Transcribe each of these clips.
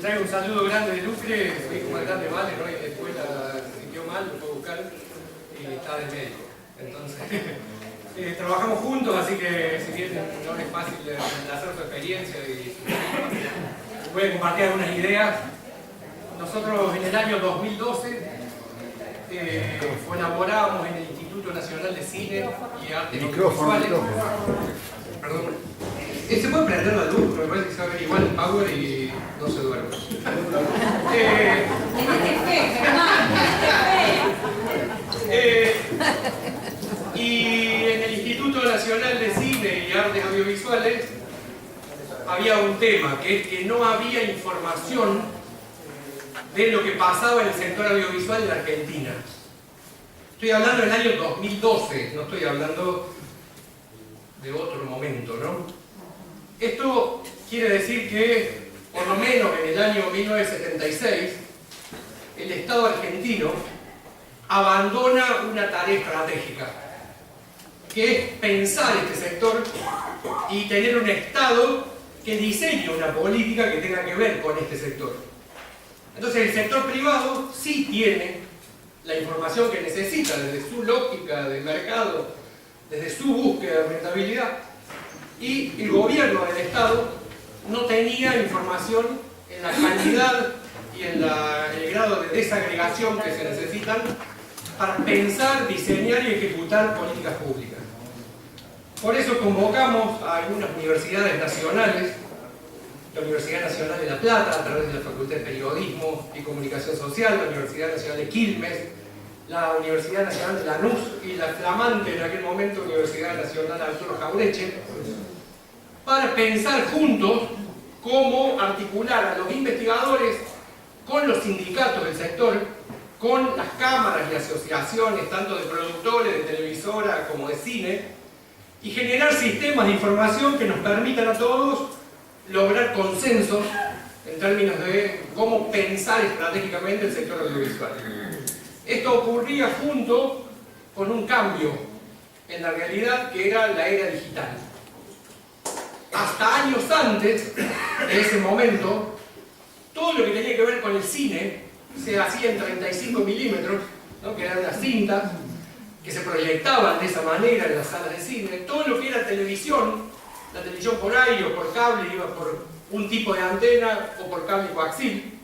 traigo un saludo grande de Lucre, soy comandante Vale, ¿no? Y en la escuela se sintió mal, lo fue a buscar y está de médico. Entonces, trabajamos juntos, así que si bien no es fácil hacer su experiencia y voy a compartir algunas ideas. Nosotros en el año 2012 colaborábamos en el Instituto Nacional de Cine y Artes Audiovisuales. Perdón. Se puede prender la luz, pero me parece que se va a ver igual el power y no se duerme. Y en el Instituto Nacional de Cine y Artes Audiovisuales había un tema, que es que no había información de lo que pasaba en el sector audiovisual en la Argentina. Estoy hablando del año 2012, no estoy hablando de otro momento, ¿no? Esto quiere decir que, por lo menos en el año 1976, el Estado argentino abandona una tarea estratégica, que es pensar este sector y tener un Estado que diseñe una política que tenga que ver con este sector. Entonces el sector privado sí tiene la información que necesita desde su lógica de mercado, desde su búsqueda de rentabilidad, y el gobierno del Estado no tenía información en la calidad y en el grado de desagregación que se necesitan para pensar, diseñar y ejecutar políticas públicas. Por eso convocamos a algunas universidades nacionales, la Universidad Nacional de La Plata, a través de la Facultad de Periodismo y Comunicación Social, la Universidad Nacional de Quilmes, la Universidad Nacional de Lanús y la flamante en aquel momento Universidad Nacional Arturo Jaureche, para pensar juntos cómo articular a los investigadores con los sindicatos del sector, con las cámaras y asociaciones, tanto de productores, de televisora como de cine, y generar sistemas de información que nos permitan a todos lograr consensos en términos de cómo pensar estratégicamente el sector audiovisual. Esto ocurría junto con un cambio en la realidad que era la era digital. Hasta años antes de ese momento, todo lo que tenía que ver con el cine se hacía en 35 milímetros, ¿no? Que eran unas cintas que se proyectaban de esa manera en las salas de cine. Todo lo que era televisión, la televisión por aire o por cable iba por un tipo de antena o por cable coaxil,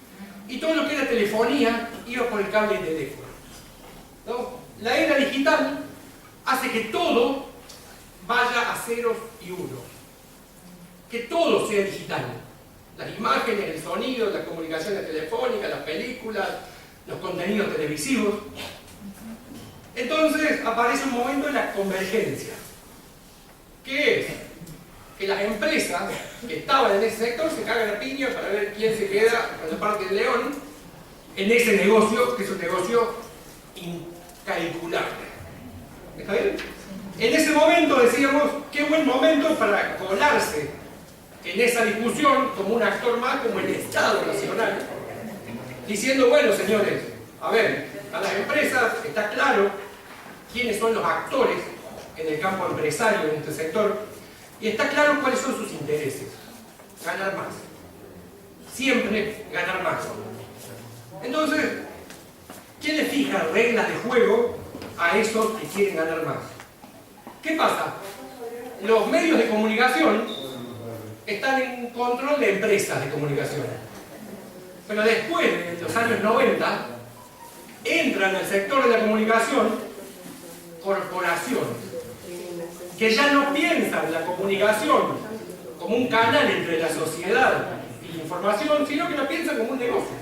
y todo lo que era telefonía iba por el cable de teléfono, ¿no? La era digital hace que todo vaya a ceros y unos, que todo sea digital. Las imágenes, el sonido, las comunicaciones telefónicas, las películas, los contenidos televisivos. Entonces aparece un momento de la convergencia, que es que las empresas que estaban en ese sector se cagan a piña para ver quién se queda con la parte del león en ese negocio, que es un negocio incalculable. ¿Está bien? En ese momento decíamos, qué buen momento para colarse en esa discusión como un actor más, como el Estado Nacional, diciendo, bueno señores, a ver, a las empresas está claro quiénes son los actores en el campo empresario, en este sector, y está claro cuáles son sus intereses. Ganar más. Siempre ganar más. Entonces, ¿quién le fija reglas de juego a esos que quieren ganar más? ¿Qué pasa? Los medios de comunicación están en control de empresas de comunicación. Pero después de los años 90, entran al sector de la comunicación corporaciones que ya no piensan la comunicación como un canal entre la sociedad y la información, sino que la piensan como un negocio.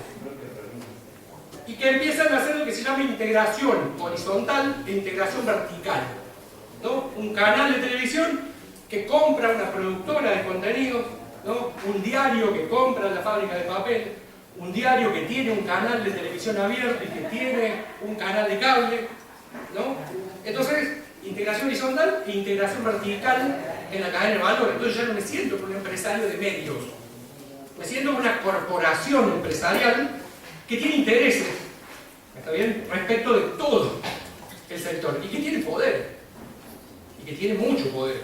Y que empiezan a hacer lo que se llama integración horizontal e integración vertical, ¿no? Un canal de televisión que compra una productora de contenidos, ¿no? Un diario que compra la fábrica de papel, un diario que tiene un canal de televisión abierto y que tiene un canal de cable, ¿no? Entonces, integración horizontal e integración vertical en la cadena de valor. Entonces ya no me siento como un empresario de medios, me siento como una corporación empresarial que tiene intereses, ¿está bien?, respecto de todo el sector y que tiene poder, y que tiene mucho poder.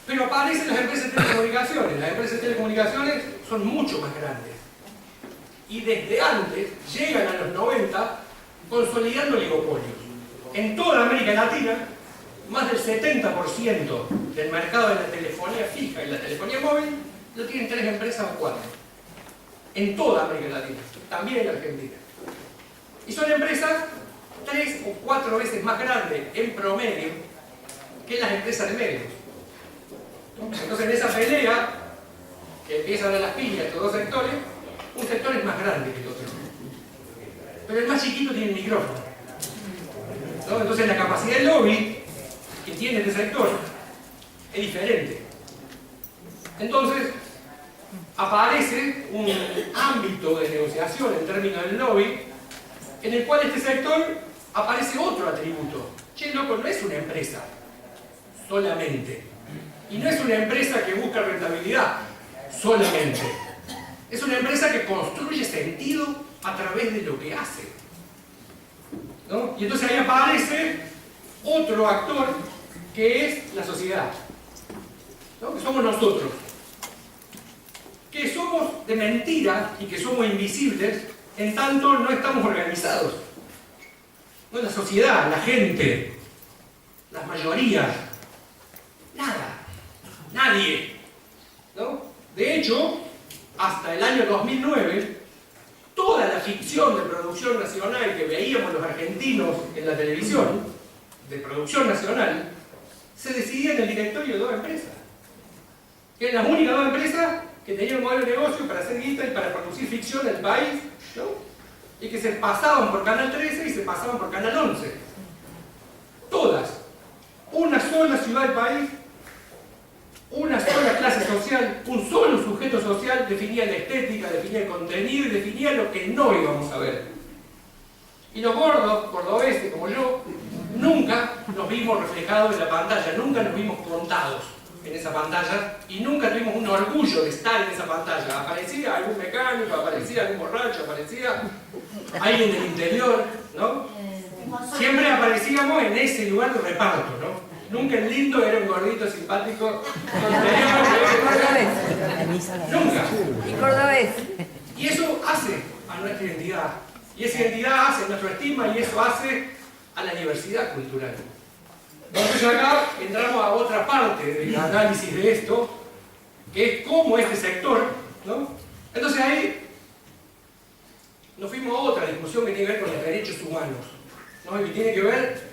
Pero aparecen las empresas de telecomunicaciones. Las empresas de telecomunicaciones son mucho más grandes. Y desde antes llegan a los 90 consolidando oligopolios. En toda América Latina, más del 70% del mercado de la telefonía fija y la telefonía móvil lo tienen 3 empresas o 4. En toda América Latina, también en Argentina. Y son empresas 3 o 4 veces más grandes en promedio que las empresas de medios. Entonces, en esa pelea que empiezan a las piñas estos dos sectores, un sector es más grande que el otro. Pero el más chiquito tiene el micrófono, ¿no? Entonces, la capacidad de lobby que tiene este sector es diferente. Entonces, aparece un ámbito de negociación en términos del lobby en el cual este sector aparece otro atributo. Che, loco, no es una empresa solamente. Y no es una empresa que busca rentabilidad solamente. Es una empresa que construye sentido a través de lo que hace, ¿no? Y entonces ahí aparece otro actor que es la sociedad, ¿no? Que somos nosotros. Que somos de mentira y que somos invisibles en tanto no estamos organizados. No, la sociedad, la gente, las mayorías, nada. Nadie, ¿no? De hecho, hasta el año 2009, toda la ficción de producción nacional que veíamos los argentinos en la televisión, de producción nacional, se decidía en el directorio de 2 empresas. Que eran las únicas 2 empresas que tenían un modelo de negocio para hacer guita y para producir ficción en el país, ¿no? Y que se pasaban por Canal 13 y se pasaban por Canal 11. Todas. Una sola ciudad del país, una sola clase social, un solo sujeto social definía la estética, definía el contenido y definía lo que no íbamos a ver. Y los gordos, cordobeses como yo, nunca nos vimos reflejados en la pantalla, nunca nos vimos contados en esa pantalla y nunca tuvimos un orgullo de estar en esa pantalla. Aparecía algún mecánico, aparecía algún borracho, aparecía alguien del interior, ¿no? Siempre aparecíamos en ese lugar de reparto, ¿no? Nunca el lindo era un gordito simpático. Nunca. Y cordobés. Y eso hace a nuestra identidad. Y esa identidad hace a nuestra estima y eso hace a la diversidad cultural. Entonces acá entramos a otra parte del análisis de esto, que es cómo este sector, ¿no? Entonces ahí nos fuimos a otra discusión que tiene que ver con los derechos humanos, ¿no? Y que tiene que ver,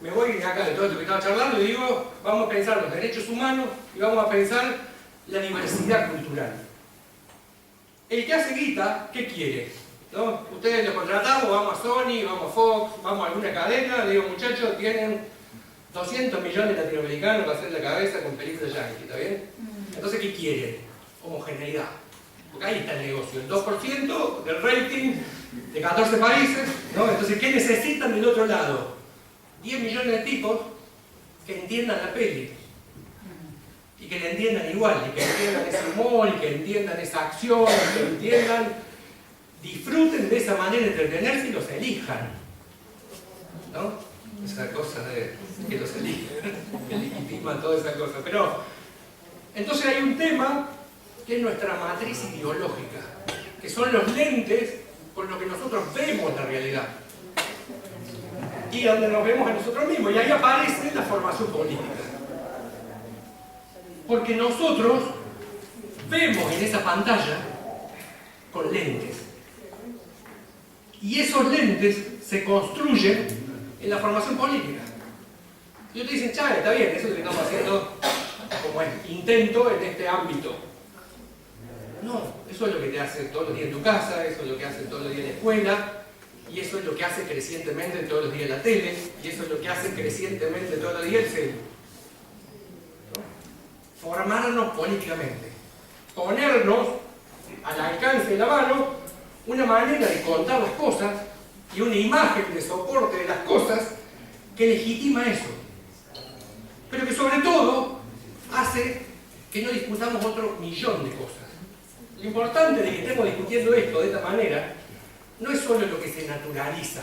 me voy de acá de todo esto que estaba charlando y digo, vamos a pensar los derechos humanos y vamos a pensar la diversidad cultural. El que hace guita, ¿qué quiere? ¿No? Ustedes los contratamos, vamos a Sony, vamos a Fox, vamos a alguna cadena, le digo, muchachos, tienen 200 millones de latinoamericanos para hacer la cabeza con películas yankee, ¿está bien? Entonces, ¿qué quieren? Homogeneidad. Porque ahí está el negocio, el 2% del rating de 14 países, ¿no? Entonces, ¿qué necesitan del otro lado? 10 millones de tipos que entiendan la peli. Y que la entiendan igual, y que entiendan ese humor, y que entiendan esa acción, y que entiendan, disfruten de esa manera de entretenerse y los elijan, ¿no? Esa cosa de que los elijan, que legitiman toda esa cosa. Pero, entonces hay un tema que es nuestra matriz ideológica, que son los lentes con los que nosotros vemos la realidad. Y donde nos vemos a nosotros mismos, y ahí aparece la formación política. Porque nosotros vemos en esa pantalla con lentes. Y esos lentes se construyen en la formación política. Y ustedes dicen, chale, está bien, eso es lo que estamos haciendo como intento en este ámbito. No, eso es lo que te hace todos los días en tu casa, eso es lo que hace todos los días en la escuela, y eso es lo que hace crecientemente todos los días en la tele, y eso es lo que hace crecientemente todos los días el celu. Formarnos políticamente, ponernos al alcance de la mano una manera de contar las cosas y una imagen de soporte de las cosas que legitima eso, pero que sobre todo hace que no discutamos otro millón de cosas. Lo importante de que estemos discutiendo esto de esta manera no es solo lo que se naturaliza,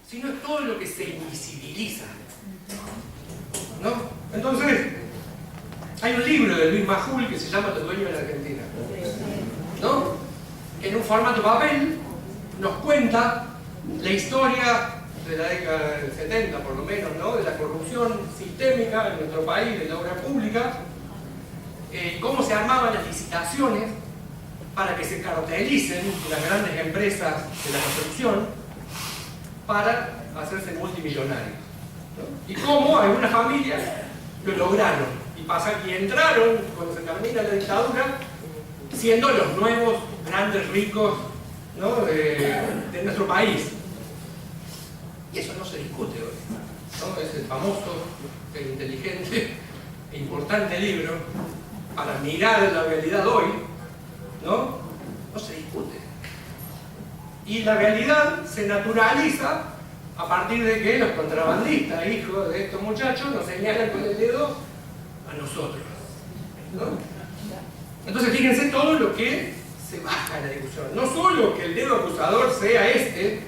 sino es todo lo que se invisibiliza, ¿no? Entonces, Hay un libro de Luis Majul que se llama Los dueños de la Argentina, ¿no? Que en un formato papel nos cuenta la historia de la década del 70, por lo menos, ¿no? De la corrupción sistémica en nuestro país, de la obra pública, cómo se armaban las licitaciones para que se cartelicen las grandes empresas de la construcción para hacerse multimillonarios, ¿no? Y cómo algunas familias lo lograron y entraron, cuando se termina la dictadura, siendo los nuevos grandes ricos, ¿no? de nuestro país. Y eso no se discute hoy, ¿no? Es el famoso, el inteligente e importante libro para mirar la realidad hoy, ¿no? No se discute. Y la realidad se naturaliza a partir de que los contrabandistas, hijos de estos muchachos, nos señalan con el dedo a nosotros, ¿no? Entonces fíjense todo lo que se baja en la discusión. No solo que el dedo acusador sea este,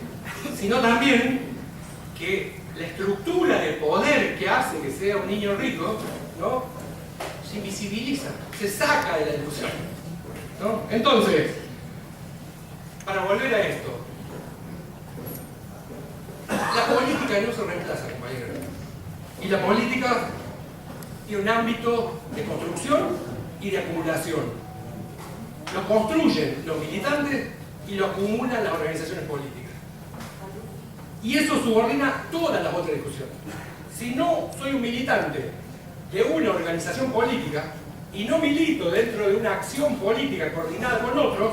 sino también que la estructura de poder que hace que sea un niño rico, ¿no? Se invisibiliza, se saca de la discusión, ¿no? Entonces, para volver a esto, la política no se reemplaza, compañeros. Y la política tiene un ámbito de construcción y de acumulación. Lo construyen los militantes y lo acumulan las organizaciones políticas. Y eso subordina todas las otras discusiones. Si no soy un militante de una organización política y no milito dentro de una acción política coordinada con otros,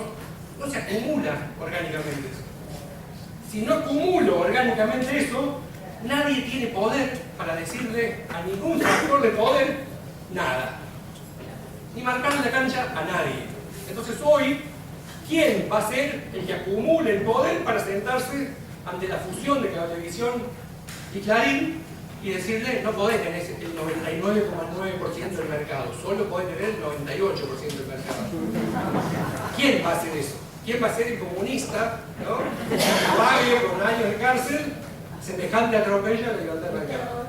no se acumula orgánicamente eso. Si no acumulo orgánicamente eso, nadie tiene poder para decirle a ningún factor de poder nada. Ni marcarle la cancha a nadie. Entonces hoy, ¿quién va a ser el que acumule el poder para sentarse ante la fusión de Cablevisión y Clarín y decirle no podés tener el 99,9% del mercado, solo podés tener el 98% del mercado? ¿Quién va a hacer eso? ¿Quién va a ser el comunista, ¿no? Que pague con años de cárcel semejante atropello a la libertad del mercado?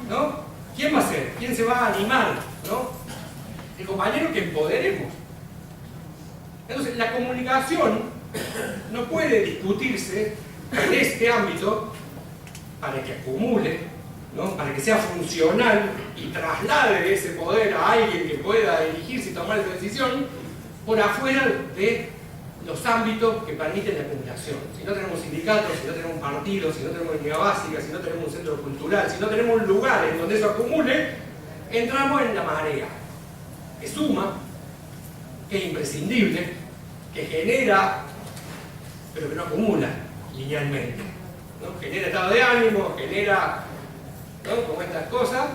¿No? ¿Quién va a ser? ¿Quién se va a animar? ¿No? El compañero que empoderemos. Entonces, la comunicación no puede discutirse en este ámbito para que acumule, ¿no? Para que sea funcional y traslade ese poder a alguien que pueda dirigirse y tomar esa decisión por afuera de los ámbitos que permiten la acumulación. Si no tenemos sindicatos, si no tenemos partidos, si no tenemos unidad básica, si no tenemos un centro cultural, si no tenemos un lugar en donde eso acumule, entramos en la marea, que suma, que es imprescindible, que genera, pero que no acumula linealmente, ¿no? Genera estado de ánimo, genera, ¿no? Como estas cosas,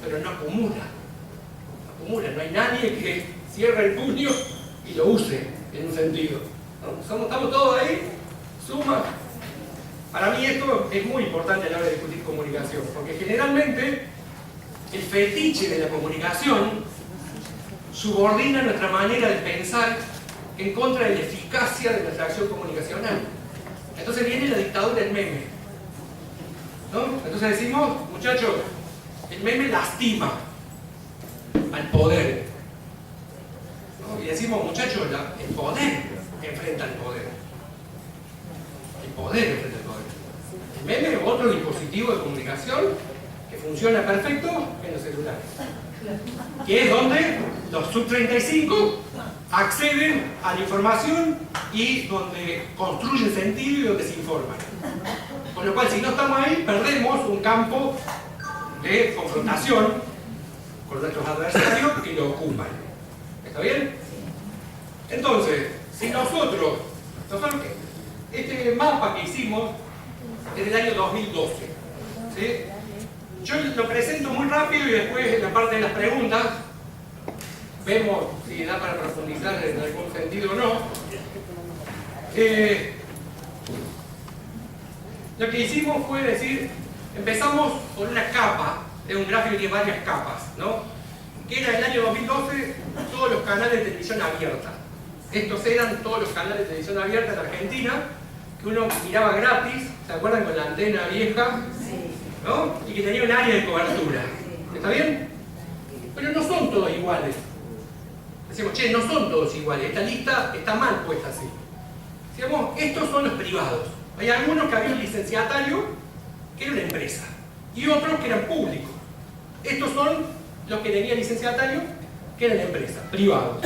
pero no acumula. No acumula, no hay nadie que cierre el puño y lo use en un sentido, ¿no? Estamos todos ahí, suma. Para mí esto es muy importante a la hora de discutir comunicación, porque generalmente el fetiche de la comunicación subordina nuestra manera de pensar en contra de la eficacia de nuestra acción comunicacional. Entonces viene la dictadura del meme, ¿no? Entonces decimos, muchachos, el meme lastima al poder, ¿no? Y decimos, muchachos, el poder enfrenta al poder. El poder enfrenta al poder. El meme es otro dispositivo de comunicación que funciona perfecto en los celulares, que es donde los sub-35 acceden a la información y donde construyen sentido y donde se informan. Con lo cual, si no estamos ahí, perdemos un campo de confrontación con nuestros adversarios que lo ocupan. ¿Está bien? Entonces, si nosotros este mapa que hicimos es del año 2012, ¿sí? Yo lo presento muy rápido y después en la parte de las preguntas vemos si da para profundizar en algún sentido o no. Lo que hicimos fue decir, empezamos con una capa, de un gráfico que tiene varias capas, ¿no? Que era el año 2012, todos los canales de televisión abierta. Estos eran todos los canales de televisión abierta en Argentina, que uno miraba gratis, ¿se acuerdan? Con la antena vieja, ¿no? Y que tenía un área de cobertura. ¿Está bien? Pero no son todos iguales. Decimos, che, no son todos iguales, esta lista está mal puesta así. Decíamos, estos son los privados. Hay algunos que había un licenciatario que era una empresa y otros que eran públicos. Estos son los que tenían licenciatario que eran empresas, privados.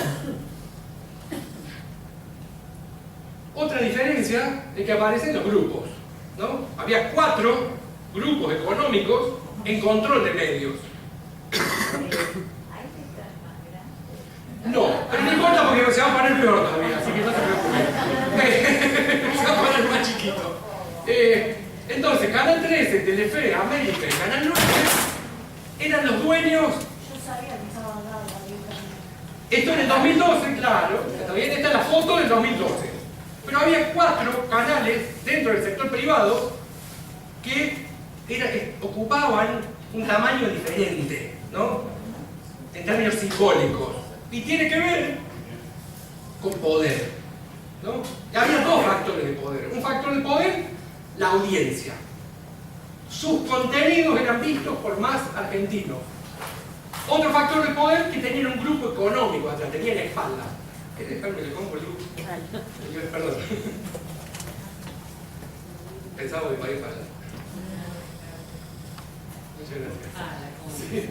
Otra diferencia es que aparecen los grupos, ¿no? Había 4 grupos económicos en control de medios. No, pero no importa porque se va a poner peor todavía, así que no se preocupen. Se va a poner más chiquito. Entonces, Canal 13, Telefe, América y Canal 9 eran los dueños. Yo sabía que estaba dado Esto en el 2012, claro. Todavía está la foto del 2012. Pero había 4 canales dentro del sector privado que ocupaban un tamaño diferente, ¿no? En términos simbólicos. Y tiene que ver con poder, ¿no? Y había 2 factores de poder. Un factor de poder, la audiencia. Sus contenidos eran vistos por más argentinos. Otro factor de poder, que tenían un grupo económico atrás, tenían la espalda. Déjame que le pongo luz. Perdón. Pensaba que podía fallar. Muchas gracias. Sí.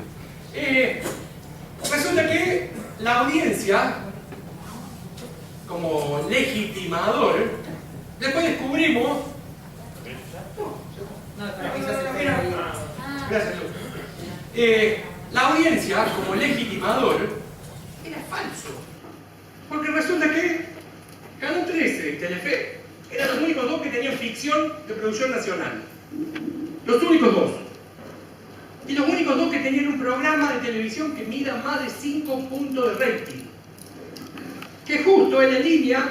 Resulta que la audiencia, como legitimador, después descubrimos. Gracias, Luz. La audiencia, como legitimador, era falso. Porque resulta que Canal 13 y Telefe eran los únicos 2 que tenían ficción de producción nacional. Los únicos 2. Y los únicos 2 que tenían un programa de televisión que mida más de 5 puntos de rating. Que justo es la línea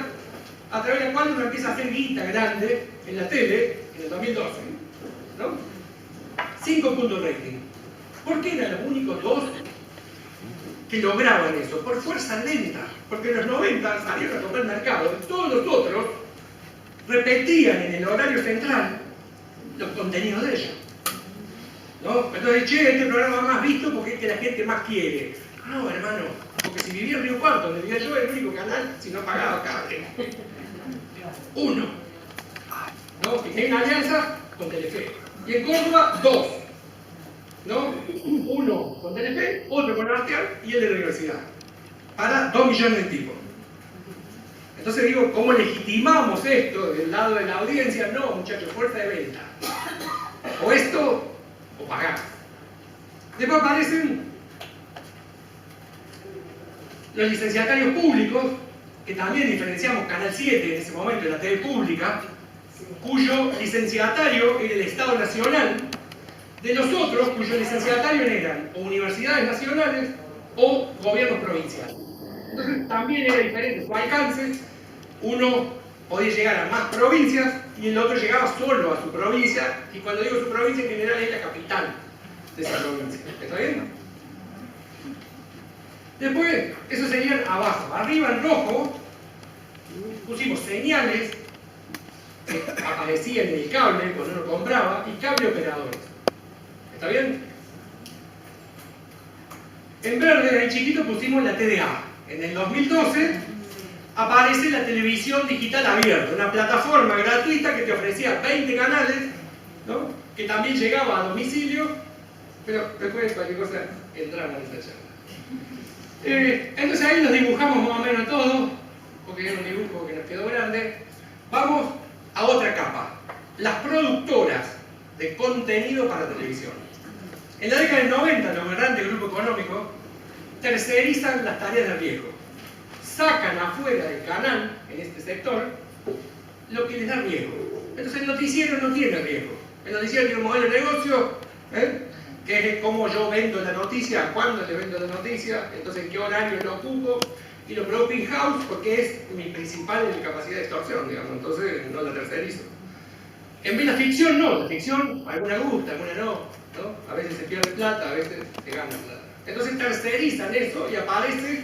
a través de la cual uno empieza a hacer guita grande en la tele en el 2012. ¿No? 5 puntos de rating. ¿Por qué eran los únicos 2 que lograban eso? Por fuerza lenta. Porque en los 90 salieron a tomar el mercado y todos los otros repetían en el horario central los contenidos de ellos. ¿No? Entonces, che, este programa más visto porque es que la gente más quiere. No, hermano, porque si vivía en Río Cuarto, donde vivía yo, era el único canal si no pagaba cable. 1. ¿No? Que tiene una alianza con Telefe. Y en Córdoba, 2. ¿No? 1 con Telefe, otro con Arteal y el de la universidad. Para 2 millones de tipos. Entonces digo, ¿cómo legitimamos esto del lado de la audiencia? No, muchachos, fuerza de venta. O esto, o pagar. Después aparecen los licenciatarios públicos, que también diferenciamos Canal 7 en ese momento, en la TV pública, cuyo licenciatario era el Estado Nacional, de los otros cuyos licenciatarios eran o universidades nacionales o gobiernos provinciales. Entonces también era diferente su alcance. Uno podía llegar a más provincias y el otro llegaba solo a su provincia, y cuando digo su provincia en general es la capital de esa provincia. ¿Está bien? Después, eso serían abajo. Arriba en rojo pusimos señales que aparecían en el cable cuando uno compraba y cable operadores. ¿Está bien? En verde, ahí chiquito, pusimos la TDA. En el 2012 aparece la televisión digital abierta, una plataforma gratuita que te ofrecía 20 canales, ¿no? Que también llegaba a domicilio, pero después cualquier cosa entramos en esa charla. Entonces ahí los dibujamos más o menos todos, porque era un dibujo que nos quedó grande. Vamos a otra capa, las productoras de contenido para televisión. En la década del 90, los grandes grupos económicos tercerizan las tareas de riesgo. Sacan afuera del canal, en este sector, lo que les da riesgo. Entonces el noticiero no tiene riesgo. El noticiero tiene un modelo de negocio, que es cómo yo vendo la noticia, cuándo le vendo la noticia, entonces en qué horario lo ocupo, y lo produzco in-house porque es mi principal capacidad de extorsión, digamos, entonces no la tercerizo. En vez de la ficción no, la ficción alguna gusta, alguna no. A veces se pierde plata, a veces se gana plata. Entonces tercerizan eso y aparece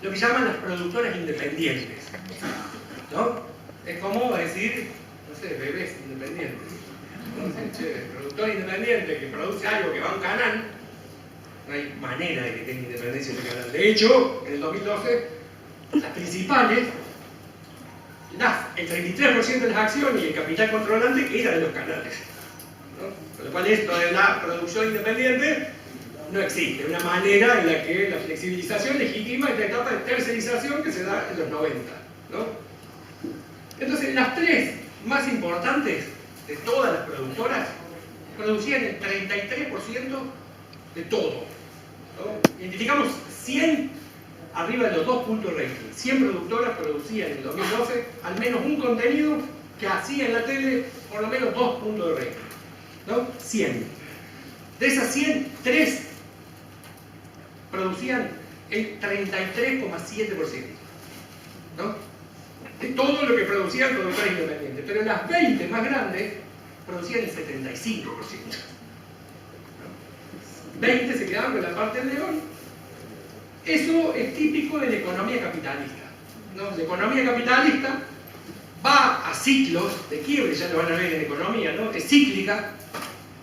lo que llaman las productoras independientes, ¿no? Es como decir, no sé, bebés independientes. Entonces, che, productor independiente que produce algo que va a un canal, No hay manera de que tenga independencia ese canal. De hecho, en el 2012, las principales, el 33% de las acciones y el capital controlante era de los canales, ¿no? Con lo cual esto de la producción independiente no existe. Una manera en la que la flexibilización legitima esta etapa de tercerización que se da en los 90, ¿no? Entonces, las tres más importantes de todas las productoras producían el 33% de todo, ¿no? Identificamos 100 arriba de los 2 puntos de rating. 100 productoras producían en el 2012 al menos un contenido que hacía en la tele por lo menos 2 puntos de rating, ¿no? 100. De esas 100, 3 producían el 33,7%, ¿no? De todo lo que producían productores independientes. Pero las 20 más grandes producían el 75%. 20 se quedaban con la parte del león. Eso es típico de la economía capitalista, ¿no? La economía capitalista va a ciclos de quiebre, ya lo van a ver en economía, ¿no? Es cíclica,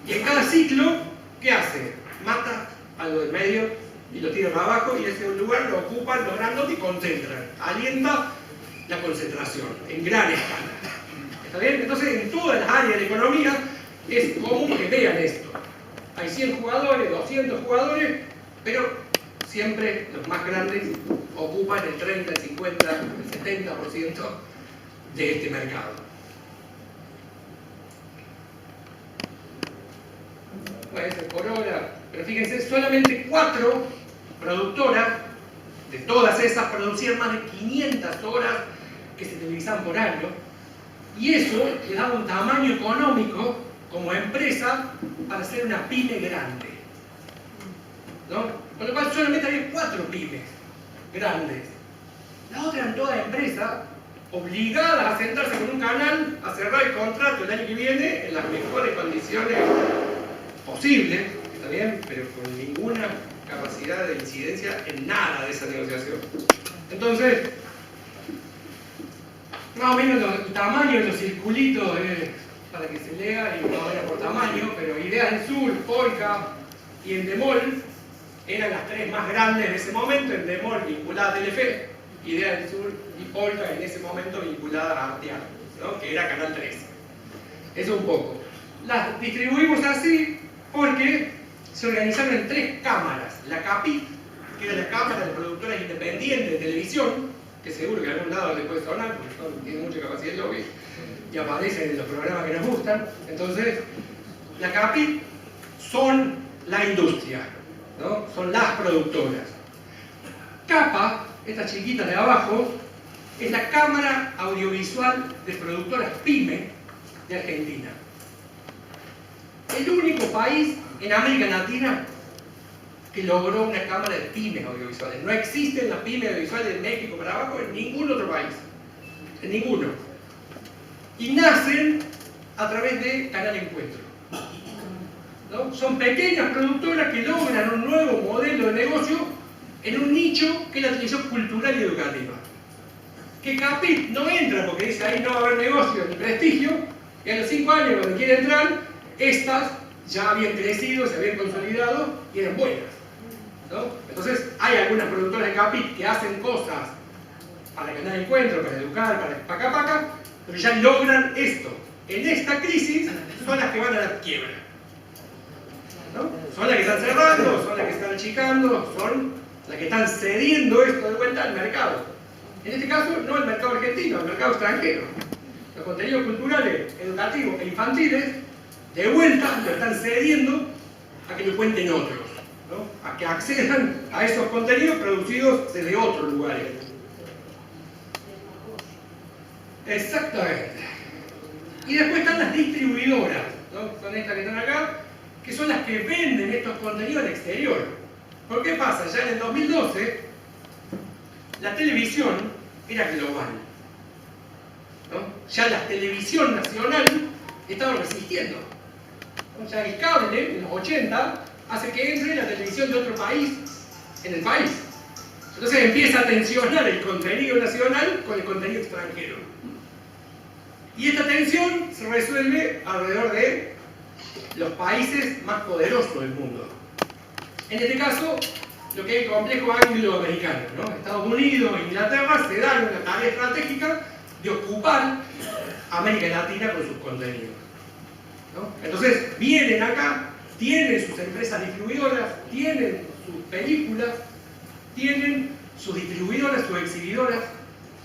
y en cada ciclo, ¿qué hace? Mata algo del medio y lo tira para abajo, y ese lugar lo ocupan los grandotes y concentran. Alienta la concentración en gran escala. ¿Está bien? Entonces, en todas las áreas de la economía es común que vean esto. Hay 100 jugadores, 200 jugadores, pero siempre los más grandes ocupan el 30, el 50, el 70% de este mercado. Bueno, eso es por hora, pero fíjense, solamente 4 productoras de todas esas producían más de 500 horas que se televisaban por año, y eso le daba un tamaño económico como empresa para ser una pyme grande, ¿no? Con lo cual solamente había 4 pymes grandes. Las otras eran todas empresas obligadas a sentarse con un canal a cerrar el contrato el año que viene en las mejores condiciones posibles, ¿está bien? Pero con ninguna capacidad de incidencia en nada de esa negociación. Entonces, más o menos el tamaño de los circulitos para que se lea, y no era por tamaño, pero Ideas del Sur, Polka y Endemol eran las 3 más grandes en ese momento. Endemol vinculada a Telefe, Ideas del Sur y Polka en ese momento vinculada a Artear, ¿no? Que era Canal 13. Eso un poco. Las distribuimos así porque se organizaron en 3 cámaras. La CAPIT, que era la Cámara de Productoras Independientes de Televisión, que seguro que a algún lado les puede sonar, porque tiene mucha capacidad de lobby y aparecen en los programas que nos gustan. Entonces, la CAPIT son la industria, ¿no? Son las productoras. CAPA, esta chiquita de abajo, es la Cámara Audiovisual de Productoras PYME de Argentina. El único país en América Latina que logró una cámara de pymes audiovisuales. No existen las pymes audiovisuales de México para abajo en ningún otro país. En ninguno. Y nacen a través de Canal Encuentro, ¿no? Son pequeñas productoras que logran un nuevo modelo de negocio en un nicho que es la televisión cultural y educativa. Que CAPIT no entra porque dice ahí no va a haber negocio ni prestigio, y a los 5 años cuando quiere entrar, estas ya habían crecido, se habían consolidado y eran buenas, ¿no? Entonces hay algunas productoras de CAPIT que hacen cosas para Canal Encuentro, para educar, para paca, pero ya logran esto. En esta crisis son las que van a la quiebra, ¿no? Son las que están cerrando, son las que están achicando, son las que están cediendo esto de vuelta al mercado. En este caso, no al mercado argentino, al mercado extranjero. Los contenidos culturales, educativos e infantiles, de vuelta, lo están cediendo a que lo cuenten otros, ¿no? A que accedan a esos contenidos producidos desde otros lugares. Exactamente. Y después están las distribuidoras, ¿no? Son estas que están acá, que son las que venden estos contenidos al exterior. ¿Por qué pasa? Ya en el 2012, la televisión era global, ¿no? Ya la televisión nacional estaba resistiendo. O sea, el cable, en los 80, hace que entre la televisión de otro país en el país. Entonces empieza a tensionar el contenido nacional con el contenido extranjero. Y esta tensión se resuelve alrededor de los países más poderosos del mundo. En este caso, lo que es el complejo anglo-americano, ¿no? Estados Unidos e Inglaterra se dan una tarea estratégica de ocupar América Latina con sus contenidos, ¿no? Entonces, vienen acá, tienen sus empresas distribuidoras, tienen sus películas, tienen sus distribuidoras, sus exhibidoras,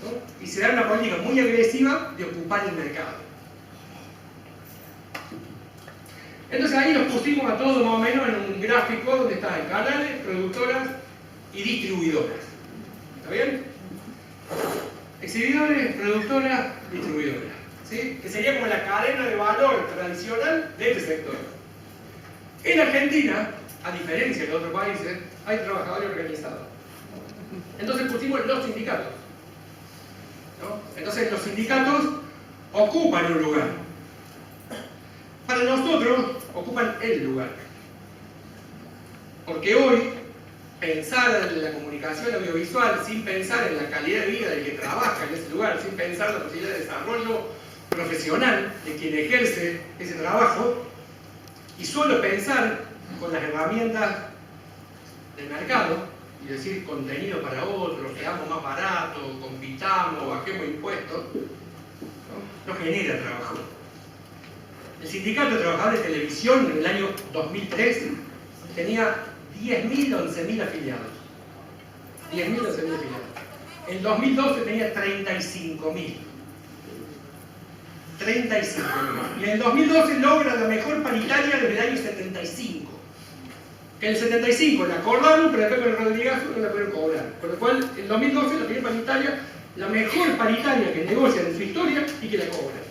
¿no? Y se da una política muy agresiva de ocupar el mercado. Entonces ahí nos pusimos a todos más o menos en un gráfico donde están canales, productoras y distribuidoras. ¿Está bien? Exhibidores, productoras, distribuidoras. ¿Sí? Que sería como la cadena de valor tradicional de este sector. En Argentina, a diferencia de otros países, hay trabajadores organizados. Entonces pusimos los sindicatos, ¿no? Entonces los sindicatos ocupan un lugar. Para nosotros ocupan el lugar. Porque hoy, pensar en la comunicación audiovisual sin pensar en la calidad de vida del que trabaja en ese lugar, sin pensar en la posibilidad de desarrollo profesional de quien ejerce ese trabajo, y solo pensar con las herramientas del mercado, y decir contenido para otros, seamos más baratos, compitamos, bajemos impuestos, no genera trabajo. El Sindicato de Trabajadores de Televisión en el año 2003 tenía 10.000, 11.000 afiliados. 10.000, 11.000 afiliados. En 2012 tenía 35.000. 35.000. Y en el 2012 logra la mejor paritaria desde el año 75. Que en el 75 la acordaron, pero después con el Rodrigazo no la pudieron cobrar. Por lo cual, en 2012 la primera paritaria, la mejor paritaria que negocian en su historia y que la cobran,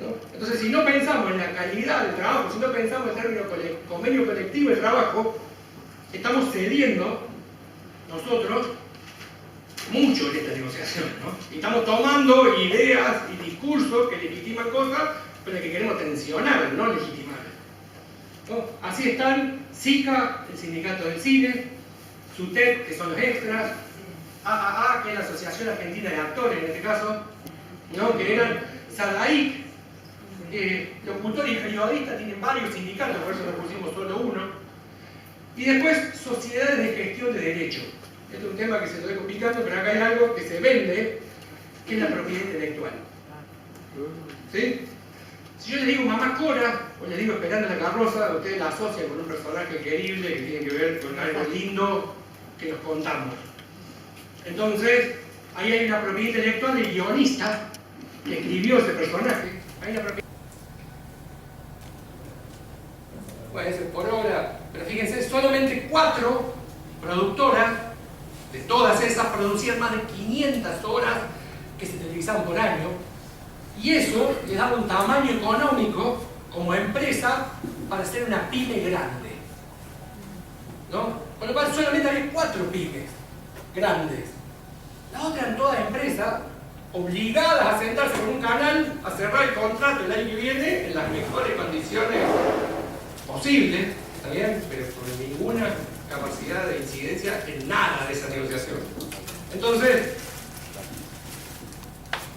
¿no? Entonces, si no pensamos en la calidad del trabajo, si no pensamos en términos convenio colectivo de trabajo, estamos cediendo nosotros mucho en esta negociación, ¿no? Y estamos tomando ideas y discursos que legitiman cosas, pero que queremos tensionar, no legitimar, ¿no? Así están SICA, el Sindicato del Cine, SUTEP, que son los extras, AAA, que es la Asociación Argentina de Actores, en este caso, ¿no? Que eran SADAIC, locutores y periodistas tienen varios sindicatos, por eso nos pusimos solo uno. Y después, sociedades de gestión de derechos. Este es un tema que se lo dejo picando, pero acá hay algo que se vende, que es la propiedad intelectual. ¿Sí? Si yo les digo Mamá Cora, o les digo Esperando la Carroza, ustedes la asocian con un personaje querible que tiene que ver con algo lindo que nos contamos. Entonces, ahí hay una propiedad intelectual del guionista que escribió ese personaje. Hay una propiedad. Puede ser por hora, pero fíjense, solamente 4 productoras, de todas esas, producían más de 500 horas que se televisaban por año, y eso les daba un tamaño económico como empresa para ser una pyme grande, ¿no? Con lo cual solamente había 4 pymes grandes. Las otras eran todas empresas obligadas a sentarse con un canal a cerrar el contrato el año que viene en las mejores condiciones posibles, ¿está bien? Pero con ninguna capacidad de incidencia en nada de esa negociación. Entonces,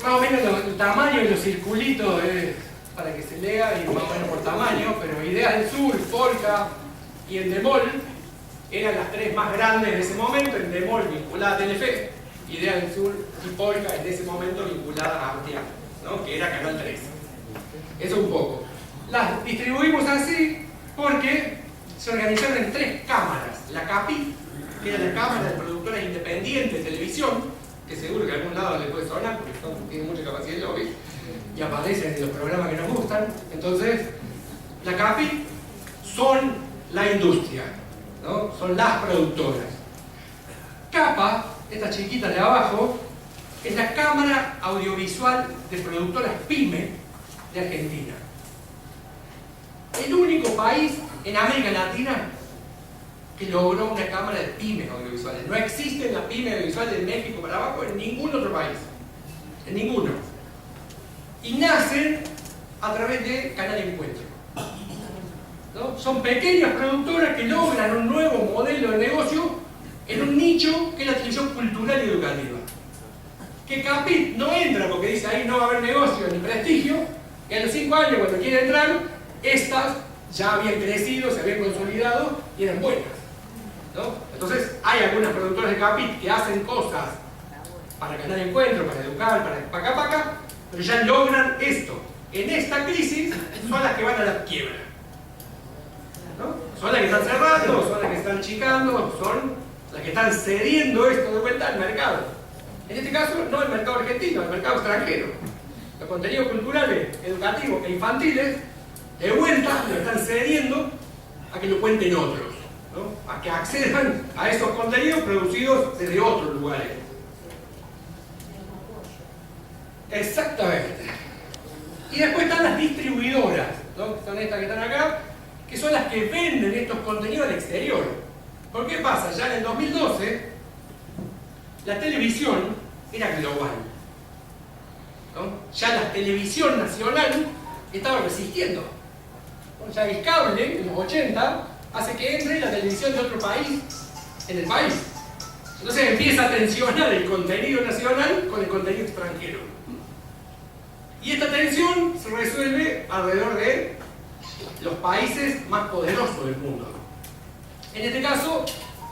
más o menos el tamaño de los circulitos es para que se lea y más o menos por tamaño, pero Ideas del Sur, Polka y Endemol eran las 3 más grandes en ese momento. Endemol vinculada a Telefe, Ideas del Sur y Polka en ese momento vinculada a Arteaga, ¿no? Que era Canal 3. Eso un poco. Las distribuimos así porque se organizaron en 3 cámaras. La CAPI, que era la Cámara de Productoras Independientes de Televisión, que seguro que a algún lado les puede sonar porque tienen mucha capacidad de lobby y aparecen en los programas que nos gustan. Entonces, la CAPI son la industria, ¿no? Son las productoras. CAPA, esta chiquita de abajo, es la Cámara Audiovisual de Productoras PYME de Argentina. El único país en América Latina que logró una cámara de pymes audiovisuales. No existe la pyme audiovisual de México para abajo en ningún otro país. En ninguno. Y nacen a través de Canal Encuentro, ¿no? Son pequeñas productoras que logran un nuevo modelo de negocio en un nicho que es la televisión cultural y educativa. Que Capit no entra porque dice ahí no va a haber negocio ni prestigio, y a los 5 años cuando quiere entrar, estas ya habían crecido, se habían consolidado y eran buenas, ¿no? Entonces hay algunas productoras de Capit que hacen cosas para ganar encuentros, para educar, para paca, pero ya logran esto. En esta crisis son las que van a la quiebra, ¿no? Son las que están cerrando, son las que están achicando, son las que están cediendo esto de vuelta al mercado. En este caso, no el mercado argentino, el mercado extranjero. Los contenidos culturales, educativos e infantiles, de vuelta lo están cediendo a que lo cuenten otros, ¿no? A que accedan a esos contenidos producidos desde otros lugares. Exactamente. Y después están las distribuidoras, ¿no? Son estas que están acá, que son las que venden estos contenidos al exterior. ¿Por qué pasa? Ya en el 2012, la televisión era global, ¿no? Ya la televisión nacional estaba resistiendo. Ya el cable, en los 80, hace que entre la televisión de otro país en el país. Entonces empieza a tensionar el contenido nacional con el contenido extranjero. Y esta tensión se resuelve alrededor de los países más poderosos del mundo. En este caso,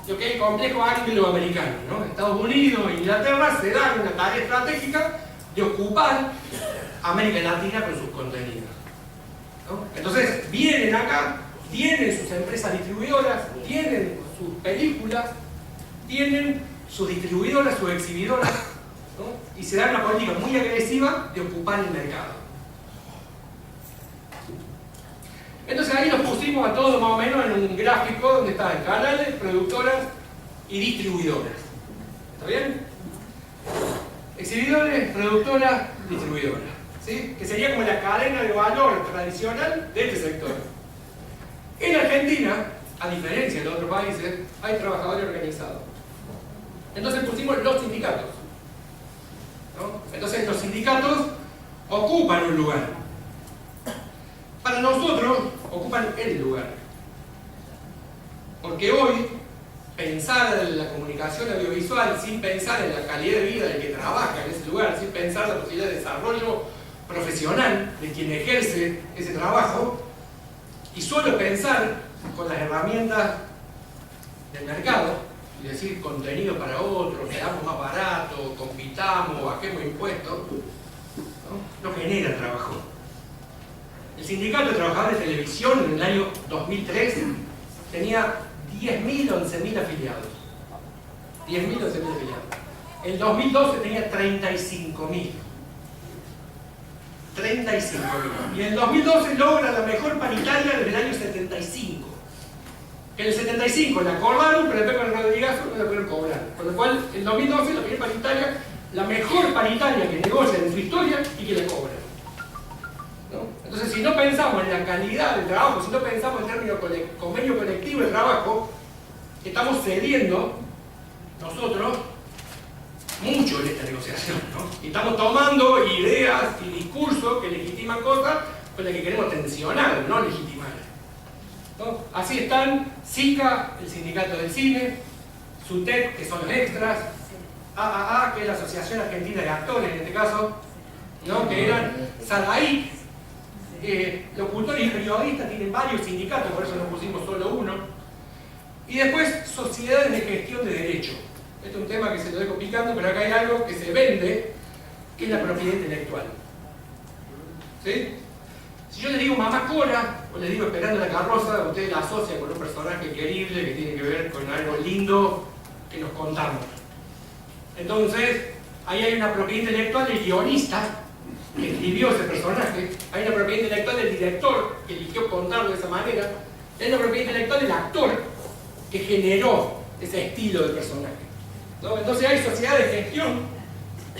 lo que es el complejo anglo-americano, ¿no? Estados Unidos e Inglaterra se dan una tarea estratégica de ocupar América Latina con sus contenidos, ¿no? Entonces vienen acá, tienen sus empresas distribuidoras, tienen sus películas, tienen sus distribuidoras, sus exhibidoras, ¿no? Y se da una política muy agresiva de ocupar el mercado. Entonces ahí los pusimos a todos más o menos en un gráfico donde estaban canales, productoras y distribuidoras. ¿Está bien? Exhibidores, productoras, distribuidoras, ¿sí? Que sería como la cadena de valor tradicional de este sector. En Argentina, a diferencia de otros países, hay trabajadores organizados. Entonces pusimos los sindicatos, ¿no? Entonces los sindicatos ocupan un lugar. Para nosotros ocupan el lugar. Porque hoy, pensar en la comunicación audiovisual sin pensar en la calidad de vida del que trabaja en ese lugar, sin pensar en la posibilidad de desarrollo profesional de quien ejerce ese trabajo, y solo pensar con las herramientas del mercado, y decir contenido para otros, seamos más baratos, compitamos, bajemos impuestos, no genera trabajo. El Sindicato de Trabajadores de Televisión en el año 2003 tenía 10.000 o 11.000 afiliados. 10.000 o 11.000 afiliados. En 2012 tenía 35.000. 35.000. Y en el 2012 logra la mejor paritaria desde el año 75. En el 75 la acordaron, pero después con el Rodrigazo no la pudieron cobrar. Con lo cual, en 2012 la primera paritaria, la mejor paritaria que negocia en su historia y que la cobra, ¿no? Entonces, si no pensamos en la calidad del trabajo, si no pensamos en términos convenio colectivo de trabajo, estamos cediendo nosotros mucho en esta negociación, ¿no? Y estamos tomando ideas y discursos que legitiman cosas con las que queremos tensionar, no legitimar, ¿no? Así están SICA, el sindicato del cine, SUTEC, que son los extras, AAA, que es la Asociación Argentina de Actores en este caso, ¿no? Que eran SADAIC. Locutores y periodistas tienen varios sindicatos, por eso nos pusimos solo uno. Y después, sociedades de gestión de derecho. Este es un tema que se lo dejo picando, pero acá hay algo que se vende, que es la propiedad intelectual. ¿Sí? Si yo le digo Mamá Cora, o le digo Esperando la carroza, usted la asocia con un personaje querible que tiene que ver con algo lindo que nos contamos. Entonces, ahí hay una propiedad intelectual del guionista que escribió ese personaje, hay una propiedad intelectual del director que eligió contarlo de esa manera, hay una propiedad intelectual del actor que generó ese estilo de personaje, ¿no? Entonces hay sociedades de gestión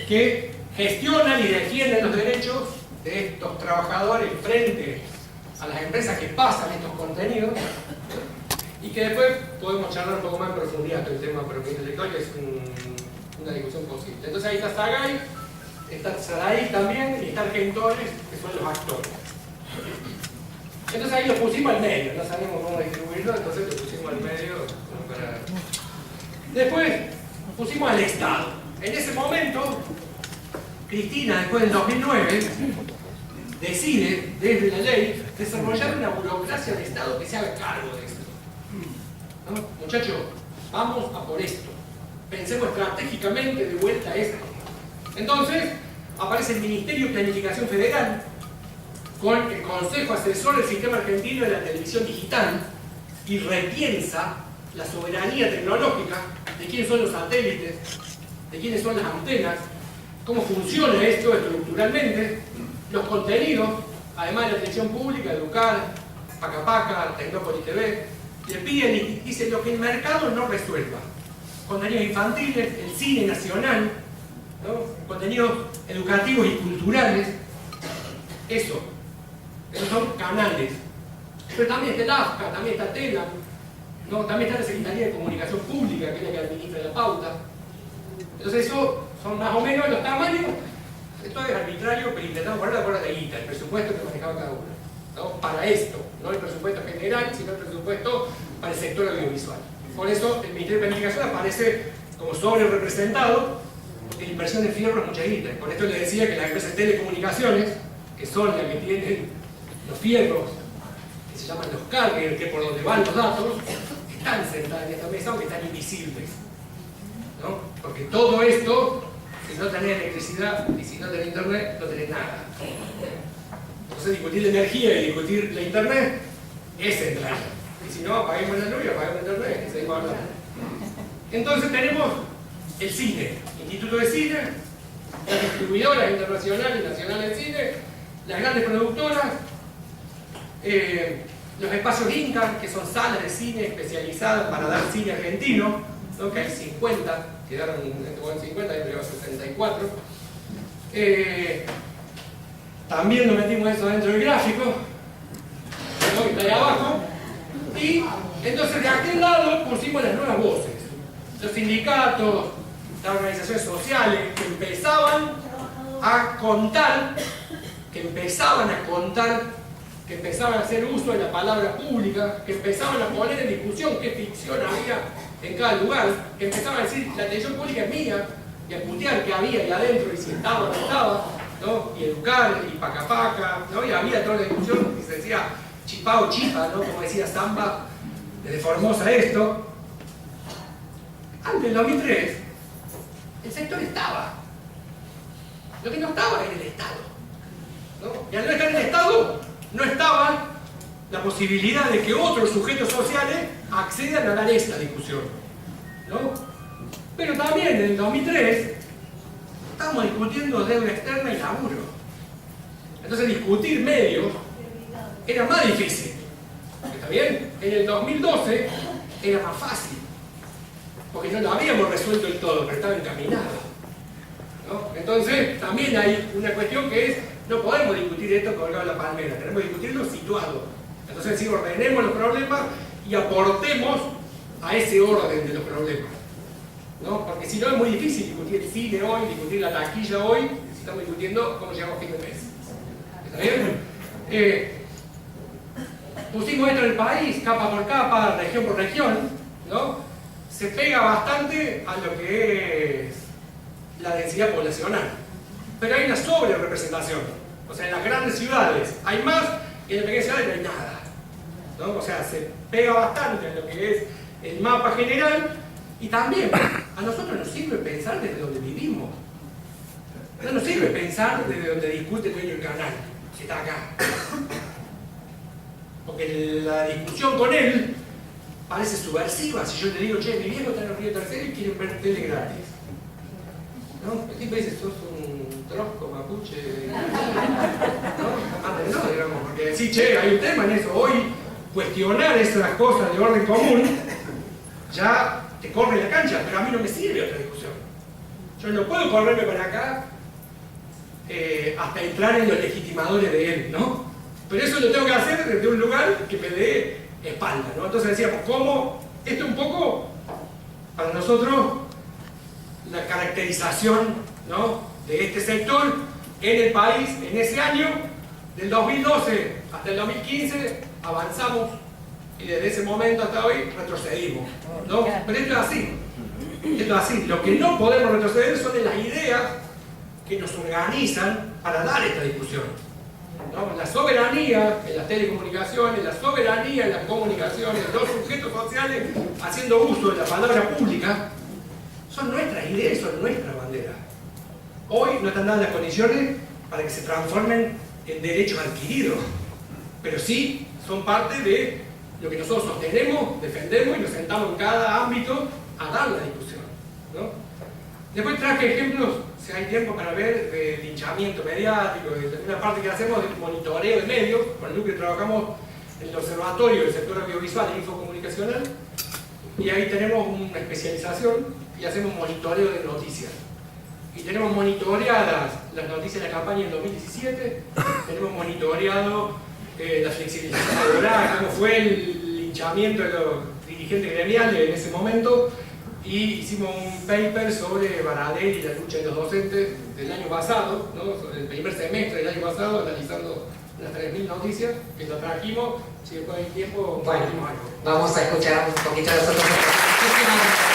que gestionan y defienden los derechos de estos trabajadores frente a las empresas que pasan estos contenidos, y que después podemos charlar un poco más en profundidad del tema de propiedad intelectual, que es una discusión posible. Entonces ahí está SAGAI, está SADAIC también, y está Argentores, que son los actores. Entonces ahí lo pusimos al medio, no sabíamos cómo distribuirlo, entonces lo pusimos al medio para... Después pusimos al Estado. En ese momento, Cristina, después del 2009, decide, desde la ley, desarrollar una burocracia de Estado que se haga cargo de esto. ¿No? Muchachos, vamos a por esto. Pensemos estratégicamente de vuelta a esto. Entonces, aparece el Ministerio de Planificación Federal con el Consejo Asesor del Sistema Argentino de la Televisión Digital y repiensa la soberanía tecnológica de quiénes son los satélites, de quiénes son las antenas, cómo funciona esto estructuralmente, los contenidos, además de la televisión pública, Educar, Paca Paca, Tecnópolis TV, le piden, dice, lo que el mercado no resuelva. Contenidos infantiles, el cine nacional, ¿no? Contenidos educativos y culturales, esos son canales. Pero también está el AFCA, también está TELA, ¿no? También está la Secretaría de Comunicación Pública, que es la que administra la pauta. Entonces eso son más o menos los tamaños. Esto es arbitrario, pero intentamos poner de acuerdo a la guita, el presupuesto que manejaba cada uno, ¿no? Para esto, no el presupuesto general, sino el presupuesto para el sector audiovisual. Por eso el Ministerio de Planificación aparece como sobre representado, porque la inversión en fierro es mucha guita. Por esto les decía que las empresas de telecomunicaciones, que son las que tienen los fierros, que se llaman los carriers, que por donde van los datos, están sentadas en esta mesa, aunque están invisibles, ¿no? Porque todo esto, si no tenés electricidad y si no tenés internet, no tenés nada. Entonces discutir la energía y discutir la internet es central. Y si no, apaguemos la luz y apaguemos internet y seguimos hablando. Entonces tenemos el cine, Instituto de Cine, las distribuidoras internacionales y nacionales de cine, las grandes productoras, los espacios Inca, que son salas de cine especializadas para dar cine argentino, ¿no? Que hay 50, quedaron en este momento 50, hay 64. También nos metimos eso dentro del gráfico, ¿no? Que está ahí abajo. Y entonces de aquel lado pusimos las nuevas voces, los sindicatos, las organizaciones sociales que empezaban a contar, que empezaban a hacer uso de la palabra pública, que empezaban a poner en discusión qué ficción había en cada lugar, que empezaban a decir la televisión pública es mía, y a putear qué había ahí adentro y si estaba o no estaba, ¿no? Y Educar, y Paca Paca, ¿no? Y había toda la discusión que se decía chipá o chipa, ¿no? Como decía Zamba, desde Formosa esto. Antes del 2003, el sector estaba. Lo que no estaba era el Estado, ¿no? Y al no estar en el Estado, no estaba la posibilidad de que otros sujetos sociales accedan a dar esta discusión, ¿no? Pero también en el 2003 estamos discutiendo deuda externa y laburo. Entonces discutir medios era más difícil. ¿Está bien? En el 2012 era más fácil, porque no lo habíamos resuelto del todo, pero estaba encaminado, ¿no? Entonces también hay una cuestión que es, no podemos discutir esto colgado en la palmera, tenemos que discutirlo situado. Entonces sí, ordenemos los problemas y aportemos a ese orden de los problemas, ¿no? Porque si no es muy difícil discutir el cine hoy, discutir la taquilla hoy, si estamos discutiendo cómo llegamos a fin de mes. ¿Está bien? Pusimos esto en el país, capa por capa, región por región, ¿no? Se pega bastante a lo que es la densidad poblacional. Pero hay una sobre representación. O sea, en las grandes ciudades hay más y en las pequeñas ciudades no hay nada, ¿no? O sea, se pega bastante a lo que es el mapa general. Y también, a nosotros nos sirve pensar desde donde vivimos. No nos sirve pensar desde donde discute el dueño del canal, si está acá. Porque la discusión con él parece subversiva. Si yo le digo, che, mi viejo está en el Río Tercero y quieren ver tele gratis, ¿no? El tipo dice, sos un trosco mapuche. ¿No? Antes no, digamos, porque decir, che, hay un tema en eso. Hoy, cuestionar esas cosas de orden común ya te corre la cancha, pero a mí no me sirve otra discusión. Yo no puedo correrme para acá hasta entrar en los legitimadores de él, ¿no? Pero eso lo tengo que hacer desde un lugar que me dé espalda, ¿no? Entonces decíamos, ¿cómo? Esto un poco, para nosotros, la caracterización, ¿no?, de este sector en el país en ese año, del 2012 hasta el 2015, avanzamos y desde ese momento hasta hoy retrocedimos, ¿no? Pero esto es así. Esto es así. Lo que no podemos retroceder son en las ideas que nos organizan para dar esta discusión. ¿no? La soberanía en las telecomunicaciones, la soberanía en las comunicaciones, los sujetos sociales haciendo uso de la palabra pública, son nuestras ideas, son nuestra bandera. Hoy no están dadas las condiciones para que se transformen en derechos adquiridos, pero sí son parte de lo que nosotros sostenemos, defendemos y nos sentamos en cada ámbito a dar la discusión, ¿no? Después traje ejemplos, si hay tiempo para ver, de linchamiento mediático, de una parte que hacemos de monitoreo de medios, con el núcleo trabajamos en el observatorio del sector audiovisual e infocomunicacional, y ahí tenemos una especialización y hacemos monitoreo de noticias. Y tenemos monitoreadas las noticias de la campaña en 2017, tenemos monitoreado la flexibilización laboral, cómo fue el linchamiento de los dirigentes gremiales en ese momento, y hicimos un paper sobre Baradel y la lucha de los docentes del año pasado, ¿no? El primer semestre del año pasado, analizando las 3.000 noticias que lo trajimos. Si después hay tiempo, bueno, algo. vamos a escuchar un poquito de nosotros. Muchísimas gracias.